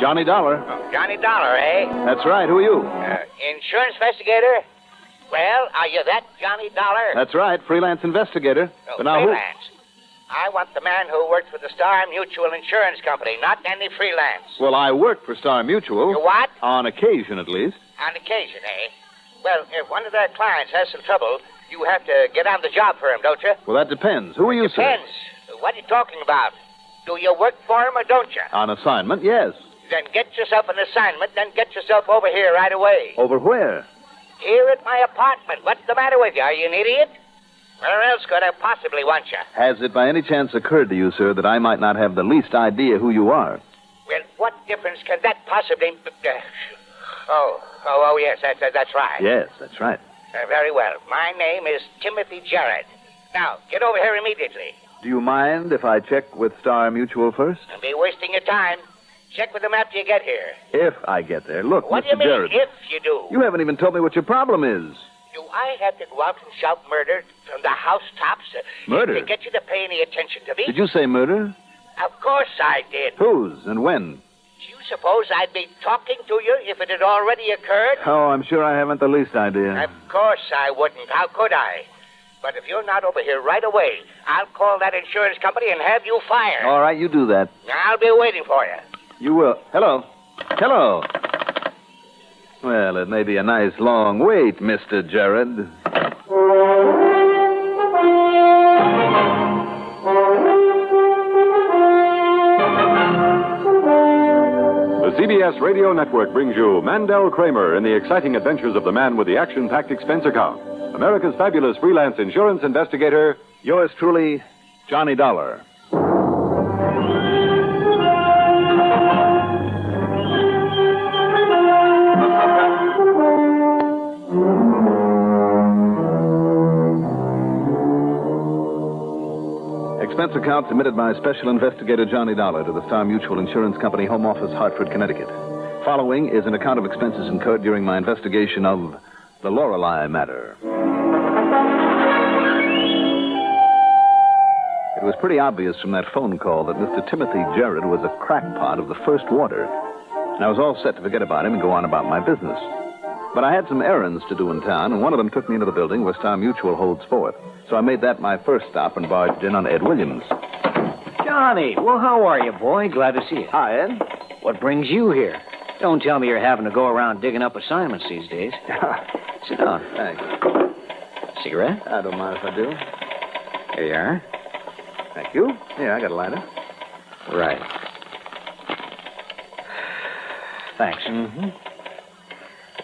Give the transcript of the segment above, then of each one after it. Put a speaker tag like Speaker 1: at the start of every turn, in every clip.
Speaker 1: Johnny Dollar.
Speaker 2: Oh, Johnny Dollar, eh?
Speaker 1: That's right. Who are you?
Speaker 2: Insurance investigator? Well, are you that Johnny Dollar?
Speaker 1: That's right. Freelance investigator.
Speaker 2: Oh,
Speaker 1: But now
Speaker 2: freelance. I want the man who works for the Star Mutual Insurance Company, not any freelance.
Speaker 1: Well, I work for Star Mutual.
Speaker 2: You what?
Speaker 1: On occasion, at least.
Speaker 2: On occasion, eh? Well, if one of their clients has some trouble, you have to get on the job for him, don't you?
Speaker 1: Well, that depends. Who are you, sir?
Speaker 2: Depends. What are you talking about? Do you work for him or don't you?
Speaker 1: On assignment, yes.
Speaker 2: Then get yourself an assignment, then get yourself over here right away.
Speaker 1: Over where?
Speaker 2: Here at my apartment. What's the matter with you? Are you an idiot? Where else could I possibly want you?
Speaker 1: Has it by any chance occurred to you, sir, that I might not have the least idea who you are?
Speaker 2: Well, what difference can that possibly... yes, that's right.
Speaker 1: Yes, that's right.
Speaker 2: Very well. My name is Timothy Jarrett. Now, get over here immediately.
Speaker 1: Do you mind if I check with Star Mutual first?
Speaker 2: Don't be wasting your time. Check with them after you get here.
Speaker 1: If I get there. Look,
Speaker 2: What
Speaker 1: Mr.
Speaker 2: do you mean,
Speaker 1: Jarrett,
Speaker 2: if you do?
Speaker 1: you haven't even told me what your problem is.
Speaker 2: Do I have to go out and shout murder from the housetops
Speaker 1: Murder?
Speaker 2: to get you to pay any attention to me?
Speaker 1: Did you say murder?
Speaker 2: Of course I did.
Speaker 1: Whose and when?
Speaker 2: Do you suppose I'd be talking to you if it had already occurred?
Speaker 1: Oh, I'm sure I haven't the least idea.
Speaker 2: Of course I wouldn't. How could I? But if you're not over here right away, I'll call that insurance company and have you fired.
Speaker 1: All right, you do that.
Speaker 2: I'll be waiting for you.
Speaker 1: You will. Hello. Hello. Well, it may be a nice long wait, Mr. Jarrett.
Speaker 3: The CBS Radio Network brings you Mandel Kramer in the exciting adventures of the man with the action-packed expense account. America's fabulous freelance insurance investigator.
Speaker 1: Yours truly, Johnny Dollar. Expense account submitted by Special Investigator Johnny Dollar to the Star Mutual Insurance Company, Home Office, Hartford, Connecticut. Following is an account of expenses incurred during my investigation of the Lorelei matter. It was pretty obvious from that phone call that Mr. Timothy Jarrett was a crackpot of the first water. And I was all set to forget about him and go on about my business. But I had some errands to do in town, and one of them took me into the building where Star Mutual holds forth. So I made that my first stop and barged in on Ed Williams.
Speaker 4: Johnny, well, how are you, boy? Glad to see you.
Speaker 1: Hi, Ed.
Speaker 4: What brings you here? Don't tell me you're having to go around digging up assignments these days. Sit down.
Speaker 1: Thanks.
Speaker 4: Cigarette?
Speaker 1: I don't mind if I do.
Speaker 4: Here you are.
Speaker 1: Thank you. Here, I got a lighter.
Speaker 4: Right. Thanks.
Speaker 1: Mm-hmm.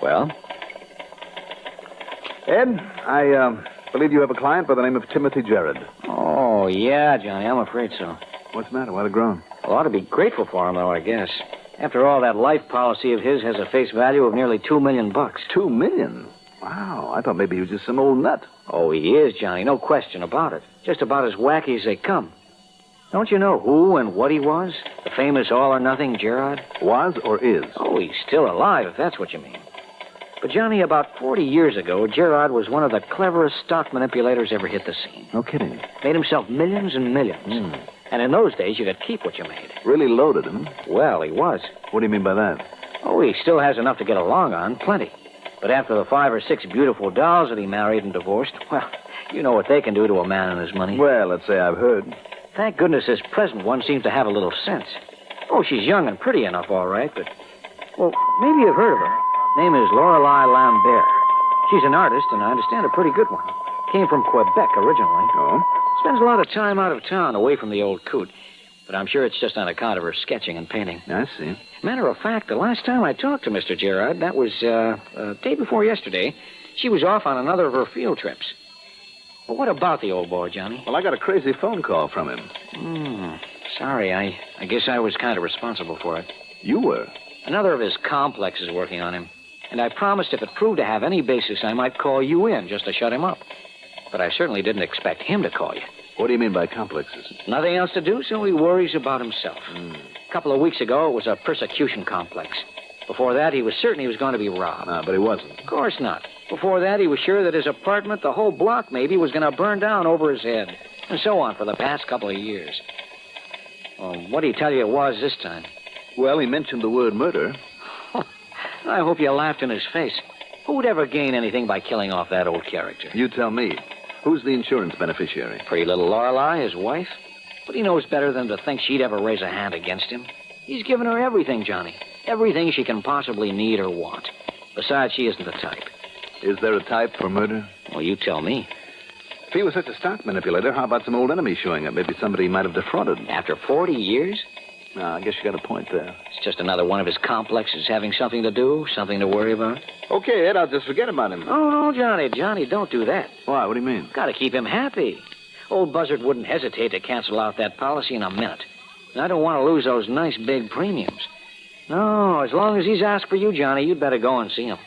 Speaker 4: Well?
Speaker 1: Ed, I believe you have a client by the name of Timothy Jarrett.
Speaker 4: Oh, yeah, Johnny, I'm afraid so.
Speaker 1: What's the matter? Why'd it groan?
Speaker 4: Well, I ought to be grateful for him, though, I guess. After all, that life policy of his has a face value of nearly $2 million.
Speaker 1: $2 million? Wow, I thought maybe he was just some old nut.
Speaker 4: Oh, he is, Johnny, no question about it. Just about as wacky as they come. Don't you know who and what he was? The famous all-or-nothing Gerard?
Speaker 1: Was or is?
Speaker 4: Oh, he's still alive, if that's what you mean. But, Johnny, about 40 years ago, Gerard was one of the cleverest stock manipulators ever hit the scene.
Speaker 1: No kidding.
Speaker 4: Made himself millions and millions. And in those days, you could keep what you made.
Speaker 1: Really loaded him.
Speaker 4: Well, he was.
Speaker 1: What do you mean by that?
Speaker 4: Oh, he still has enough to get along on, plenty. But after the 5 or 6 beautiful dolls that he married and divorced, well, you know what they can do to a man and his money.
Speaker 1: Well, let's say I've heard.
Speaker 4: Thank goodness this present one seems to have a little sense. Oh, she's young and pretty enough, all right, but... Well, maybe you've heard of her. Name is Lorelei Lambert. She's an artist, and I understand a pretty good one. Came from Quebec originally.
Speaker 1: Oh?
Speaker 4: Spends a lot of time out of town, away from the old coot. But I'm sure it's just on account of her sketching and painting.
Speaker 1: I see.
Speaker 4: Matter of fact, the last time I talked to Mr. Gerard, that was day before yesterday, she was off on another of her field trips. Well, what about the old boy, Johnny?
Speaker 1: Well, I got a crazy phone call from him.
Speaker 4: Sorry, I guess I was kind of responsible for it.
Speaker 1: You were?
Speaker 4: Another of his complexes working on him. And I promised if it proved to have any basis, I might call you in just to shut him up. But I certainly didn't expect him to call you.
Speaker 1: What do you mean by complexes?
Speaker 4: Nothing else to do, so he worries about himself. A couple of weeks ago, it was a persecution complex. Before that, he was certain he was going to be robbed.
Speaker 1: No, but he wasn't.
Speaker 4: Of course not. Before that, he was sure that his apartment, the whole block maybe, was going to burn down over his head. And so on for the past couple of years. Well, what did he tell you it was this time?
Speaker 1: Well, he mentioned the word murder.
Speaker 4: I hope you laughed in his face. Who would ever gain anything by killing off that old character?
Speaker 1: You tell me. Who's the insurance beneficiary?
Speaker 4: Pretty little Lorelei, his wife. But he knows better than to think she'd ever raise a hand against him. He's given her everything, Johnny. Everything she can possibly need or want. Besides, she isn't the type.
Speaker 1: Is there a type for murder?
Speaker 4: Well, you tell me.
Speaker 1: If he was such a stock manipulator, how about some old enemy showing up? Maybe somebody he might have defrauded.
Speaker 4: After 40 years?
Speaker 1: No, I guess you got a point there.
Speaker 4: It's just another one of his complexes having something to do, something to worry about.
Speaker 1: Okay, Ed, I'll just forget about him.
Speaker 4: Oh, no, Johnny. Johnny, don't do that.
Speaker 1: Why? What do you mean?
Speaker 4: Got to keep him happy. Old Buzzard wouldn't hesitate to cancel out that policy in a minute. And I don't want to lose those nice big premiums. No, as long as he's asked for you, Johnny, you'd better go and see him.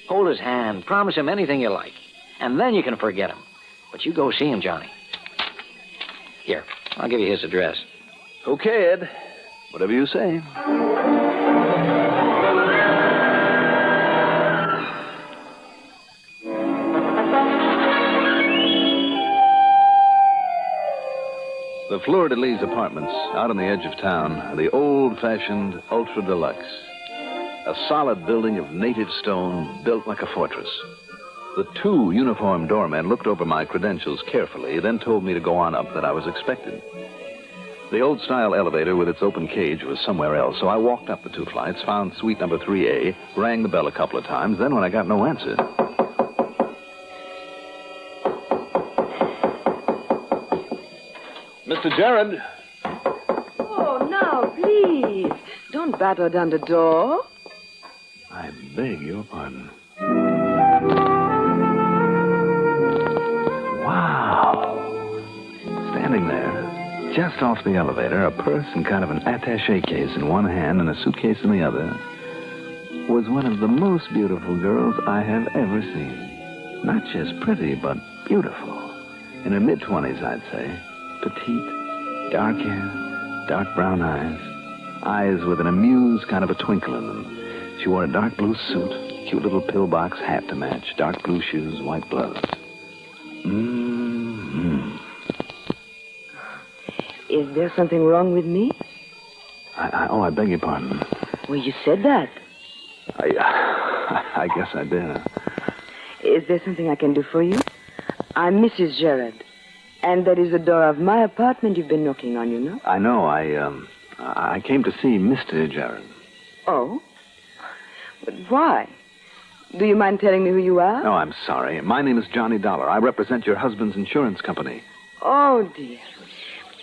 Speaker 4: Hold his hand. Promise him anything you like. And then you can forget him. But you go see him, Johnny. Here, I'll give you his address.
Speaker 1: Okay, Ed. Whatever you say. The Fleur-de-Lis apartments out on the edge of town are the old-fashioned ultra deluxe. A solid building of native stone built like a fortress. The two uniformed doormen looked over my credentials carefully, then told me to go on up that I was expected. The old-style elevator with its open cage was somewhere else, so I walked up the 2 flights, found suite number 3A, rang the bell a couple of times, then when I got no answer... Mr. Jared.
Speaker 5: Oh, now, please. Don't batter down the door.
Speaker 1: I beg your pardon. Wow. Standing there, just off the elevator, a purse and kind of an attaché case in one hand and a suitcase in the other, was one of the most beautiful girls I have ever seen. Not just pretty, but beautiful. In her mid-20s, I'd say. Petite, dark hair, dark brown eyes with an amused kind of a twinkle in them. She wore a dark blue suit, cute little pillbox hat to match, dark blue shoes, white gloves. Mm-hmm.
Speaker 5: Is there something wrong with me?
Speaker 1: I beg your pardon.
Speaker 5: Well, you said that.
Speaker 1: I guess I did.
Speaker 5: Is there something I can do for you? I'm Mrs. Jared. And that is the door of my apartment you've been knocking on, you know?
Speaker 1: I know. I came to see Mr. Jared.
Speaker 5: Oh? But why? Do you mind telling me who you are?
Speaker 1: No, I'm sorry. My name is Johnny Dollar. I represent your husband's insurance company.
Speaker 5: Oh, dear.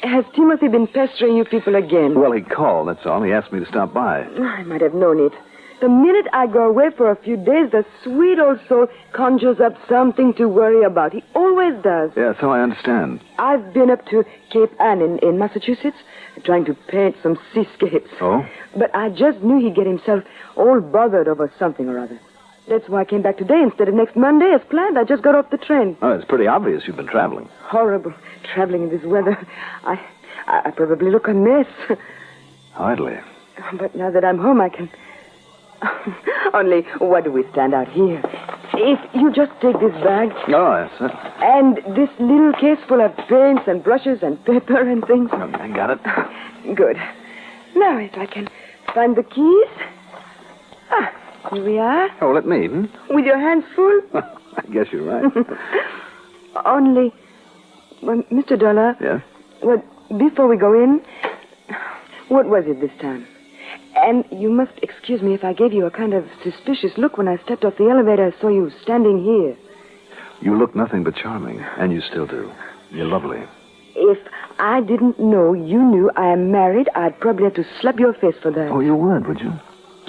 Speaker 5: Has Timothy been pestering you people again?
Speaker 1: Well, he called, that's all. He asked me to stop by.
Speaker 5: I might have known it. The minute I go away for a few days, the sweet old soul conjures up something to worry about. He always does.
Speaker 1: Yeah, so I understand.
Speaker 5: I've been up to Cape Ann in Massachusetts, trying to paint some seascapes.
Speaker 1: Oh?
Speaker 5: But I just knew he'd get himself all bothered over something or other. That's why I came back today instead of next Monday as planned. I just got off the train.
Speaker 1: Oh, it's pretty obvious you've been traveling.
Speaker 5: Horrible. Traveling in this weather. I probably look a mess.
Speaker 1: Hardly.
Speaker 5: But now that I'm home, I can... Only, what do we stand out here? If you just take this bag...
Speaker 1: Oh, yes, sir.
Speaker 5: And this little case full of paints and brushes and paper and things.
Speaker 1: I got it.
Speaker 5: Good. Now, if I can find the keys... Here we are.
Speaker 1: Oh, let me,
Speaker 5: With your hands full?
Speaker 1: I guess you're right.
Speaker 5: Only... Well, Mr. Dollar...
Speaker 1: Yes?
Speaker 5: Well, before we go in... What was it this time? And you must excuse me if I gave you a kind of suspicious look when I stepped off the elevator. I saw you standing here.
Speaker 1: You look nothing but charming, and you still do. You're lovely.
Speaker 5: If I didn't know you knew I am married, I'd probably have to slap your face for that.
Speaker 1: Oh, you would you?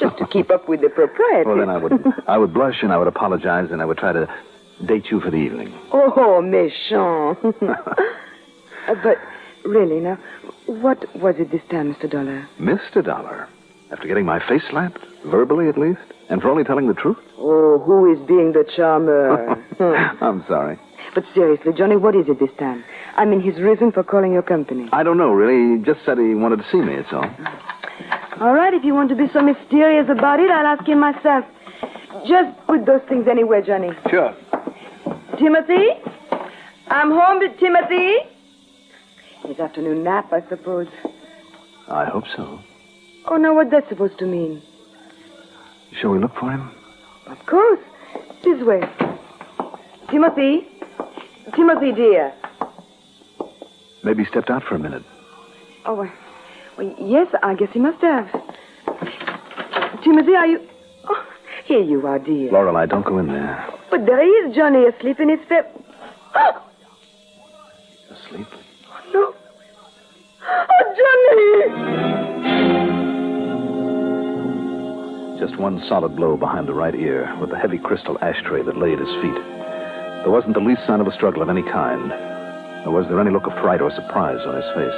Speaker 5: Just to keep up with the propriety.
Speaker 1: Well, then I would blush, and I would apologize, and I would try to date you for the evening.
Speaker 5: Oh, méchant. But really, now, what was it this time, Mr. Dollar?
Speaker 1: Mr. Dollar? After getting my face slapped, verbally at least, and for only telling the truth?
Speaker 5: Oh, who is being the charmer?
Speaker 1: I'm sorry.
Speaker 5: But seriously, Johnny, what is it this time? I mean, his reason for calling your company.
Speaker 1: I don't know, really. He just said he wanted to see me, that's all.
Speaker 5: All right, if you want to be so mysterious about it, I'll ask him myself. Just put those things anywhere, Johnny.
Speaker 1: Sure.
Speaker 5: Timothy? I'm home with Timothy. His afternoon nap, I suppose.
Speaker 1: I hope so.
Speaker 5: Oh, now what's that supposed to mean?
Speaker 1: Shall we look for him?
Speaker 5: Of course. This way. Timothy? Timothy, dear.
Speaker 1: Maybe he stepped out for a minute.
Speaker 5: Oh, well, yes, I guess he must have. Timothy, are you... Oh, here you are, dear.
Speaker 1: Lorelei, don't go in there.
Speaker 5: But there he is, Johnny, asleep in his bed. Oh,
Speaker 1: Asleep?
Speaker 5: no. Oh, Johnny!
Speaker 1: Just one solid blow behind the right ear with the heavy crystal ashtray that lay at his feet. There wasn't the least sign of a struggle of any kind. Nor was there any look of fright or surprise on his face.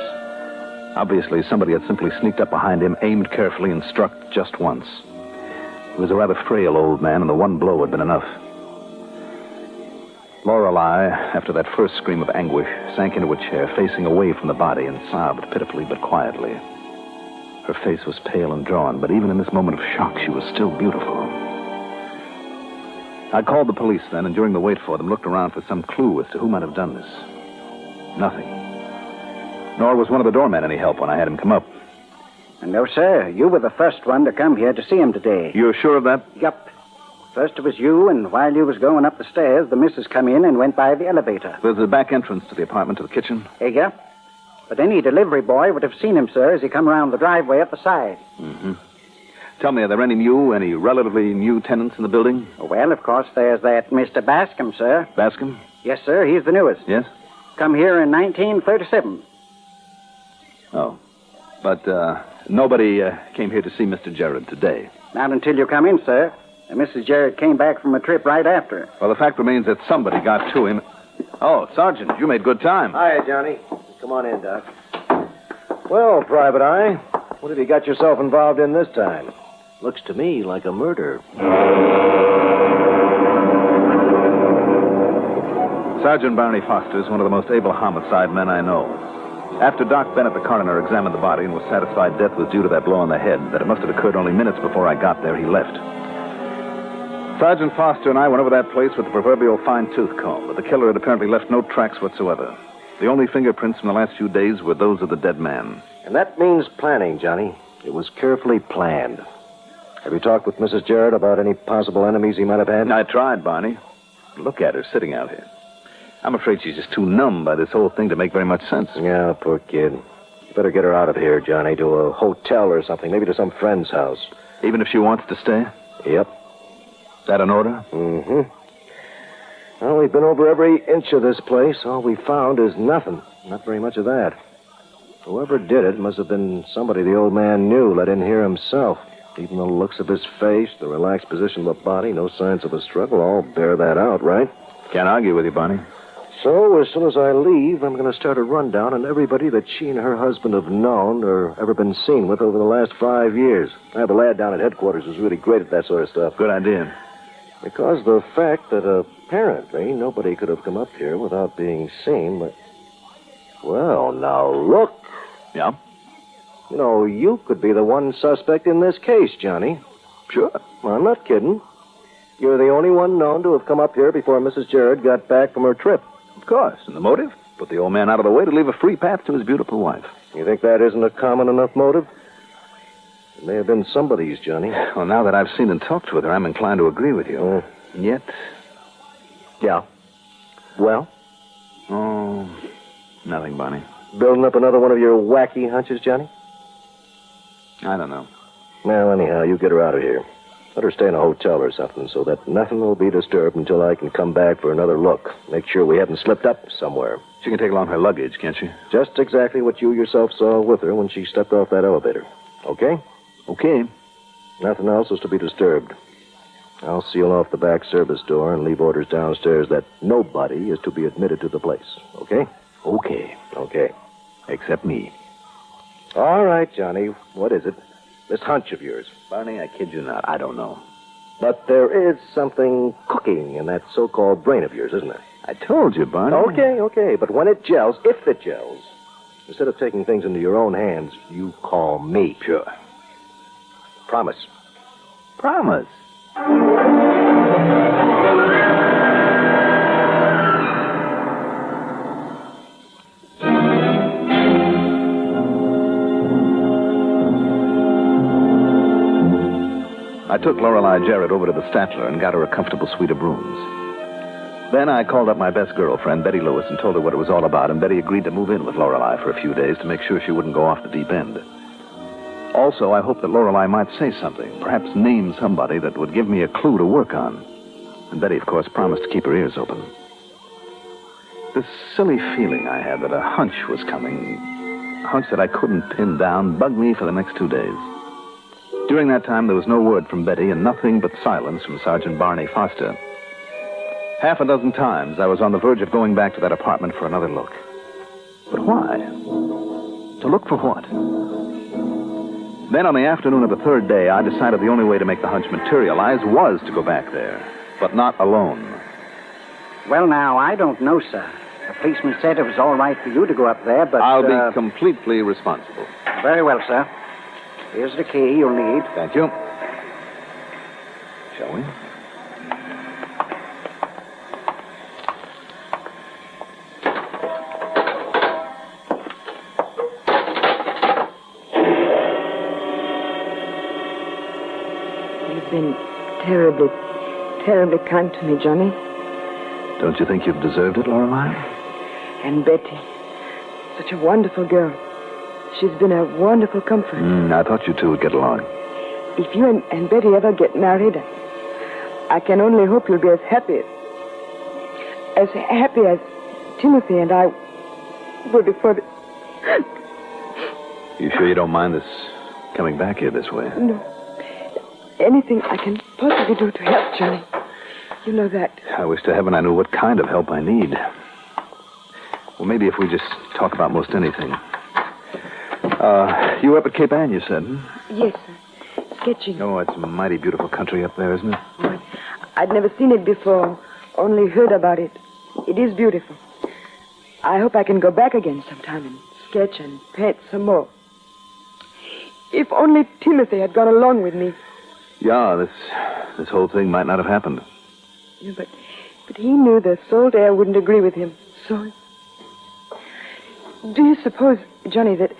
Speaker 1: Obviously, somebody had simply sneaked up behind him, aimed carefully, and struck just once. He was a rather frail old man, and the one blow had been enough. Lorelei, after that first scream of anguish, sank into a chair, facing away from the body, and sobbed pitifully but quietly. Her face was pale and drawn, but even in this moment of shock, she was still beautiful. I called the police then, and during the wait for them, looked around for some clue as to who might have done this. Nothing. Nor was one of the doormen any help when I had him come up.
Speaker 6: No, sir. You were the first one to come here to see him today.
Speaker 1: You're sure of that?
Speaker 6: Yup. First it was you, and while you was going up the stairs, the missus come in and went by the elevator.
Speaker 1: There's a back entrance to the apartment, to the kitchen.
Speaker 6: Yeah. But any delivery boy would have seen him, sir, as he come around the driveway up the side.
Speaker 1: Mm-hmm. Tell me, are there any relatively new tenants in the building?
Speaker 6: Well, of course, there's that Mr. Bascom, sir.
Speaker 1: Bascom?
Speaker 6: Yes, sir, he's the newest.
Speaker 1: Yes?
Speaker 6: Come here in 1937.
Speaker 1: Oh. But, nobody came here to see Mr. Jared today.
Speaker 6: Not until you come in, sir. And Mrs. Jared came back from a trip right after.
Speaker 1: Well, the fact remains that somebody got to him. Oh, Sergeant, you made good time.
Speaker 7: Hiya, Johnny. Come on in, Doc. Well, Private Eye, what have you got yourself involved in this time? Looks to me like a murder.
Speaker 1: Sergeant Barney Foster is one of the most able homicide men I know. After Doc Bennett, the coroner, examined the body and was satisfied death was due to that blow on the head, that it must have occurred only minutes before I got there, he left. Sergeant Foster and I went over that place with the proverbial fine-tooth comb, but the killer had apparently left no tracks whatsoever. The only fingerprints from the last few days were those of the dead man.
Speaker 7: And that means planning, Johnny. It was carefully planned. Have you talked with Mrs. Jared about any possible enemies he might have had?
Speaker 1: I tried, Barney. Look at her sitting out here. I'm afraid she's just too numb by this whole thing to make very much sense.
Speaker 7: Yeah, poor kid. You better get her out of here, Johnny, to a hotel or something, maybe to some friend's house.
Speaker 1: Even if she wants to stay?
Speaker 7: Yep.
Speaker 1: Is that an order?
Speaker 7: Mm-hmm. Well, we've been over every inch of this place. All we found is nothing. Not very much of that. Whoever did it must have been somebody the old man knew, let in here himself. Even the looks of his face, the relaxed position of the body, no signs of a struggle, all bear that out, right?
Speaker 1: Can't argue with you, Barney.
Speaker 7: So, as soon as I leave, I'm going to start a rundown on everybody that she and her husband have known or ever been seen with over the last 5 years. I have a lad down at headquarters who's really great at that sort of stuff.
Speaker 1: Good idea.
Speaker 7: Because the fact that apparently nobody could have come up here without being seen, but... Well, now, look.
Speaker 1: Yeah?
Speaker 7: You know, you could be the one suspect in this case, Johnny.
Speaker 1: Sure.
Speaker 7: Well, I'm not kidding. You're the only one known to have come up here before Mrs. Jared got back from her trip.
Speaker 1: Of course. And the motive? Put the old man out of the way to leave a free path to his beautiful wife.
Speaker 7: You think that isn't a common enough motive? It may have been somebody's, Johnny.
Speaker 1: Well, now that I've seen and talked with her, I'm inclined to agree with you. And yet...
Speaker 7: Yeah. Well?
Speaker 1: Oh, nothing, Barney.
Speaker 7: Building up another one of your wacky hunches, Johnny?
Speaker 1: I don't know.
Speaker 7: Well, anyhow, you get her out of here. Let her stay in a hotel or something so that nothing will be disturbed until I can come back for another look. Make sure we haven't slipped up somewhere.
Speaker 1: She can take along her luggage, can't she?
Speaker 7: Just exactly what you yourself saw with her when she stepped off that elevator. Okay?
Speaker 1: Okay.
Speaker 7: Nothing else is to be disturbed. I'll seal off the back service door and leave orders downstairs that nobody is to be admitted to the place. Okay?
Speaker 1: Okay.
Speaker 7: Okay.
Speaker 1: Except me.
Speaker 7: All right, Johnny. What is it? This hunch of yours.
Speaker 1: Barney, I kid you not. I don't know.
Speaker 7: But there is something cooking in that so-called brain of yours, isn't there?
Speaker 1: I told you, Barney.
Speaker 7: Okay. But when it gels, if it gels, instead of taking things into your own hands, you call me.
Speaker 1: Sure.
Speaker 7: Promise.
Speaker 1: Promise. I took Lorelei Jarrett over to the Statler and got her a comfortable suite of rooms. Then I called up my best girlfriend, Betty Lewis, and told her what it was all about, and Betty agreed to move in with Lorelei for a few days to make sure she wouldn't go off the deep end. Also, I hoped that Lorelei might say something, perhaps name somebody that would give me a clue to work on. And Betty, of course, promised to keep her ears open. This silly feeling I had that a hunch was coming, a hunch that I couldn't pin down, bugged me for the next 2 days. During that time, there was no word from Betty and nothing but silence from Sergeant Barney Foster. Half a dozen times, I was on the verge of going back to that apartment for another look. But why? To look for what? Then on the afternoon of the third day, I decided the only way to make the hunch materialize was to go back there, but not alone.
Speaker 6: Well, now, I don't know, sir. The policeman said it was all right for you to go up there, but...
Speaker 1: I'll be completely responsible.
Speaker 6: Very well, sir. Here's the key you'll need.
Speaker 1: Thank you. Shall we?
Speaker 5: You've been terribly, terribly kind to me, Johnny.
Speaker 1: Don't you think you've deserved it, Lorelei?
Speaker 5: And Betty. Such a wonderful girl. She's been a wonderful comfort.
Speaker 1: I thought you two would get along.
Speaker 5: If you and Betty ever get married, I can only hope you'll be as happy as Timothy and I were before the...
Speaker 1: You sure you don't mind this coming back here this way?
Speaker 5: No. Anything I can possibly do to help, Johnny. You know that.
Speaker 1: I wish to heaven I knew what kind of help I need. Well, maybe if we just talk about most anything. You were up at Cape Ann, you said,
Speaker 5: Yes, sir. Sketching.
Speaker 1: Oh, it's a mighty beautiful country up there, isn't it?
Speaker 5: Oh, I'd never seen it before, only heard about it. It is beautiful. I hope I can go back again sometime and sketch and paint some more. If only Timothy had gone along with me.
Speaker 1: Yeah, this whole thing might not have happened.
Speaker 5: Yeah, but he knew the salt air wouldn't agree with him, so... Do you suppose, Johnny, that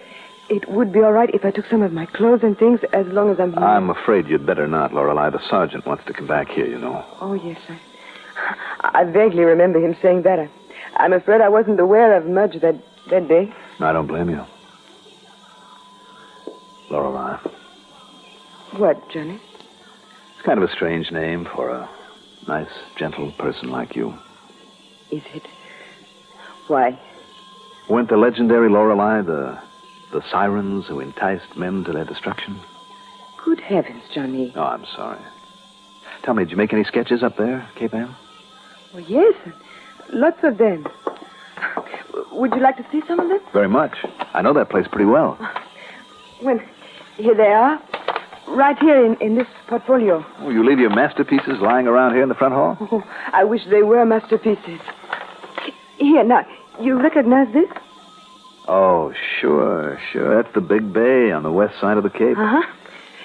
Speaker 5: it would be all right if I took some of my clothes and things as long as I'm here?
Speaker 1: I'm afraid you'd better not, Lorelei. The sergeant wants to come back here, you know.
Speaker 5: Oh, yes, I vaguely remember him saying that. I'm afraid I wasn't aware of much that day.
Speaker 1: I don't blame you. Lorelei.
Speaker 5: What, Johnny?
Speaker 1: It's kind of a strange name for a nice, gentle person like you.
Speaker 5: Is it? Why?
Speaker 1: Weren't the legendary Lorelei the sirens who enticed men to their destruction?
Speaker 5: Good heavens, Johnny.
Speaker 1: Oh, I'm sorry. Tell me, did you make any sketches up there, Cape Ann?
Speaker 5: Oh, yes. Lots of them. Would you like to see some of them?
Speaker 1: Very much. I know that place pretty well.
Speaker 5: Well, here they are. Right here in this portfolio.
Speaker 1: Oh, you leave your masterpieces lying around here in the front hall?
Speaker 5: Oh, I wish they were masterpieces. Here, now, you recognize this?
Speaker 1: Oh, sure. That's the big bay on the west side of the Cape.
Speaker 5: Uh-huh.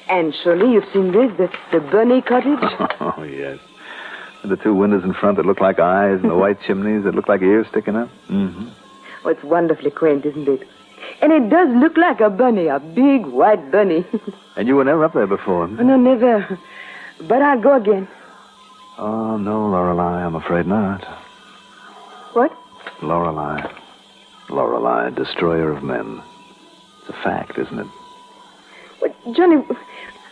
Speaker 5: And surely you've seen this, the Bunny Cottage?
Speaker 1: Oh, yes. And the two windows in front that look like eyes and the white chimneys that look like ears sticking up. Mm-hmm.
Speaker 5: Oh, it's wonderfully quaint, isn't it? And it does look like a bunny, a big white bunny.
Speaker 1: And you were never up there before?
Speaker 5: Oh, no, never. But I'll go again.
Speaker 1: Oh, no, Lorelei, I'm afraid not.
Speaker 5: What?
Speaker 1: Lorelei, destroyer of men. It's a fact, isn't it?
Speaker 5: What, Johnny,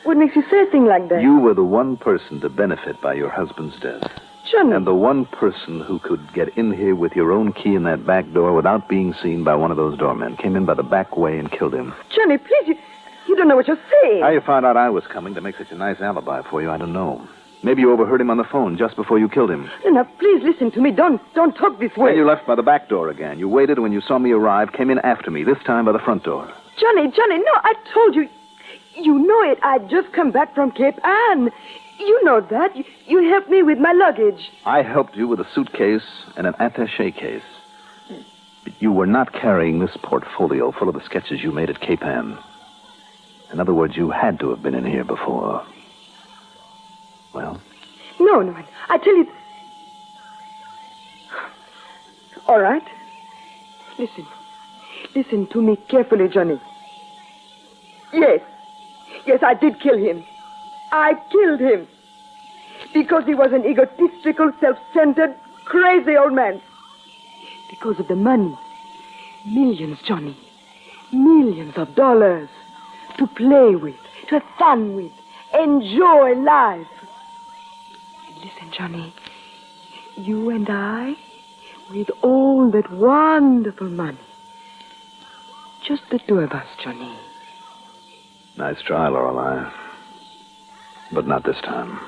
Speaker 5: what makes you say a thing like that?
Speaker 1: You were the one person to benefit by your husband's death.
Speaker 5: Johnny.
Speaker 1: And the one person who could get in here with your own key in that back door without being seen by one of those doormen. Came in by the back way and killed him.
Speaker 5: Johnny, please, you don't know what you're saying.
Speaker 1: How you found out I was coming to make such a nice alibi for you, I don't know. Maybe you overheard him on the phone just before you killed him.
Speaker 5: Now, please listen to me. Don't talk this way.
Speaker 1: Then you left by the back door again. You waited when you saw me arrive, came in after me, this time by the front door.
Speaker 5: Johnny, no, I told you. You know it. I'd just come back from Cape Ann. You know that. You helped me with my luggage.
Speaker 1: I helped you with a suitcase and an attaché case. But you were not carrying this portfolio full of the sketches you made at Cape Ann. In other words, you had to have been in here before. Well?
Speaker 5: No, I tell you... All right. Listen to me carefully, Johnny. Yes, I did kill him. I killed him. Because he was an egotistical, self-centered, crazy old man. Because of the money. Millions, Johnny. Millions of dollars. To play with, to have fun with, enjoy life. Listen, Johnny. You and I, with all that wonderful money. Just the two of us, Johnny.
Speaker 1: Nice try, Lorelei. But not this time.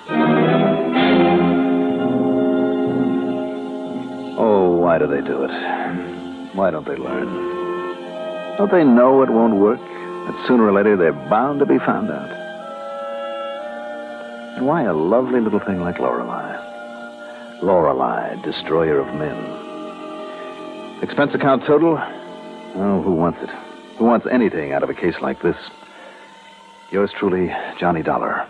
Speaker 1: Oh, why do they do it? Why don't they learn? Don't they know it won't work? That sooner or later they're bound to be found out. And why a lovely little thing like Lorelei? Lorelei, destroyer of men. Expense account total? Oh, who wants it? Who wants anything out of a case like this? Yours truly, Johnny Dollar.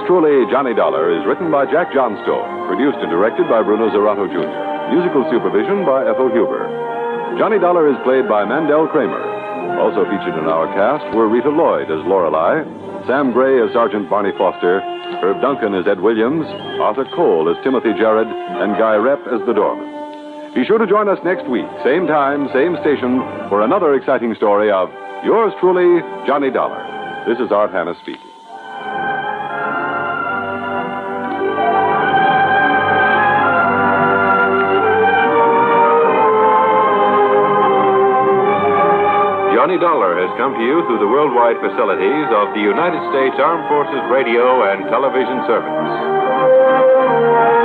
Speaker 3: Truly, Johnny Dollar is written by Jack Johnstone, produced and directed by Bruno Zerato Jr., musical supervision by Ethel Huber. Johnny Dollar is played by Mandel Kramer. Also featured in our cast were Rita Lloyd as Lorelei, Sam Gray as Sergeant Barney Foster, Herb Duncan as Ed Williams, Arthur Cole as Timothy Jarrett, and Guy Repp as the doorman. Be sure to join us next week, same time, same station, for another exciting story of yours truly, Johnny Dollar. This is Art Hanna speaking.
Speaker 8: Johnny Dollar has come to you through the worldwide facilities of the United States Armed Forces Radio and Television Service.